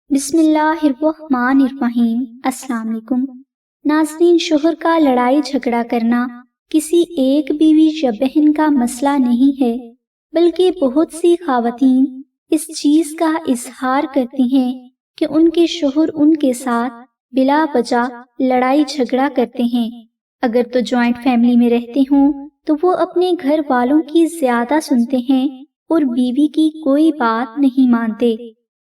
بسم اللہ الرحمن الرحیم۔ السلام علیکم ناظرین، شوہر کا لڑائی جھگڑا کرنا کسی ایک بیوی یا بہن کا مسئلہ نہیں ہے، بلکہ بہت سی خواتین اس چیز کا اظہار کرتی ہیں کہ ان کے شوہر ان کے ساتھ بلا وجہ لڑائی جھگڑا کرتے ہیں۔ اگر تو جوائنٹ فیملی میں رہتے ہوں تو وہ اپنے گھر والوں کی زیادہ سنتے ہیں اور بیوی کی کوئی بات نہیں مانتے،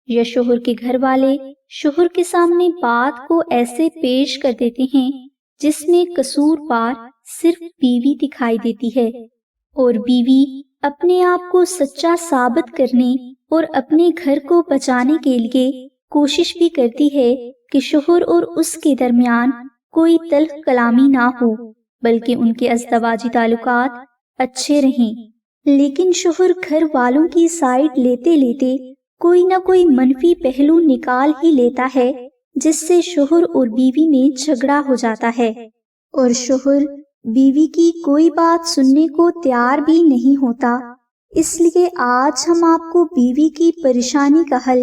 یا شوہر کے گھر والے شوہر کے سامنے بات کو ایسے پیش کر دیتے ہیں جس میں قصوروار صرف بیوی دکھائی دیتی ہے، اور بیوی اپنے آپ کو سچا ثابت کرنے اور اپنے گھر کو بچانے کے لیے کوشش بھی کرتی ہے کہ شوہر اور اس کے درمیان کوئی تلخ کلامی نہ ہو، بلکہ ان کے ازدواجی تعلقات اچھے رہیں۔ لیکن شوہر گھر والوں کی سائیڈ لیتے لیتے کوئی نہ کوئی منفی پہلو نکال ہی لیتا ہے، جس سے شوہر اور بیوی میں جھگڑا ہو جاتا ہے، اور شوہر بیوی کی کوئی بات سننے کو تیار بھی نہیں ہوتا۔ اس لیے آج ہم آپ کو بیوی کی پریشانی کا حل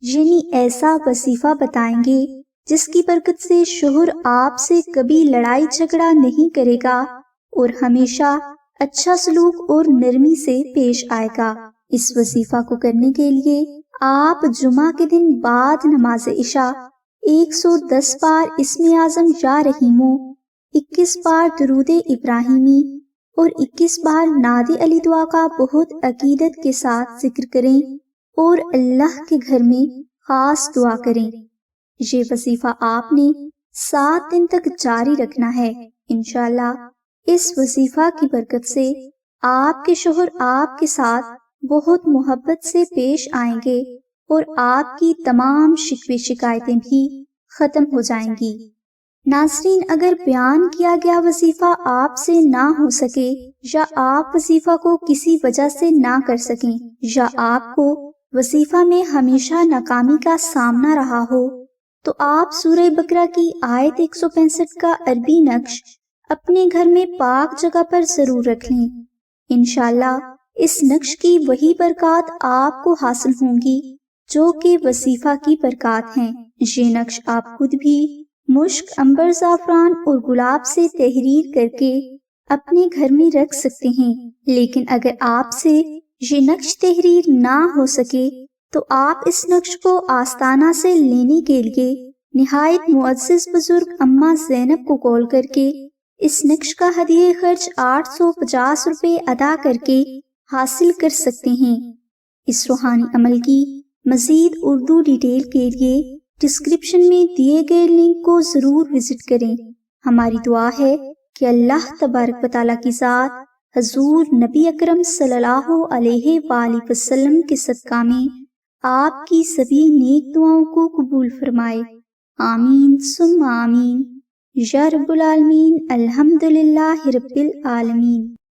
یعنی ایسا وظیفہ بتائیں گے جس کی برکت سے شوہر آپ سے کبھی لڑائی جھگڑا نہیں کرے گا اور ہمیشہ اچھا سلوک اور نرمی سے پیش آئے گا۔ اس وظیفہ کو کرنے کے لیے آپ جمعہ کے دن بعد نماز عشاء 110 بار اسم اعظم یا رحیمو، 21 بار درود ابراہیمی اور 21 بار نادی علی دعا کا بہت عقیدت کے ساتھ ذکر کریں اور اللہ کے گھر میں خاص دعا کریں۔ یہ وظیفہ آپ نے 7 دن تک جاری رکھنا ہے۔ انشاءاللہ اس وظیفہ کی برکت سے آپ کے شوہر آپ کے ساتھ بہت محبت سے پیش آئیں گے اور آپ کی تمام شکوے شکایتیں بھی ختم ہو جائیں گی۔ ناظرین، اگر بیان کیا گیا وظیفہ آپ سے نہ ہو سکے، یا آپ وظیفہ کو کسی وجہ سے نہ کر سکیں، یا آپ کو وظیفہ میں ہمیشہ ناکامی کا سامنا رہا ہو، تو آپ سورہ بقرہ کی آیت 165 کا عربی نقش اپنے گھر میں پاک جگہ پر ضرور رکھ لیں۔ انشاءاللہ اس نقش کی وہی برکات آپ کو حاصل ہوں گی جو کہ وظیفہ کی برکات ہیں۔ یہ نقش آپ خود بھی مشک، عنبر، زعفران اور گلاب سے تحریر کر کے اپنے گھر میں رکھ سکتے ہیں، لیکن اگر آپ سے یہ نقش تحریر نہ ہو سکے تو آپ اس نقش کو آستانہ سے لینے کے لیے نہایت معزز بزرگ اماں زینب کو کال کر کے اس نقش کا ہدیہ خرچ 850 روپے ادا کر کے حاصل کر سکتے ہیں۔ اس روحانی عمل کی مزید اردو ڈیٹیل کے لیے ڈسکرپشن میں دیے گئے لنک کو ضرور وزٹ کریں۔ ہماری دعا ہے کہ اللہ تبارک و تعالیٰ کی ذات حضور نبی اکرم صلی اللہ علیہ وآلہ وسلم کے صدقہ میں آپ کی سبھی نیک دعاؤں کو قبول فرمائے۔ آمین ثم آمین یا رب العالمین۔ الحمدللہ رب العالمین۔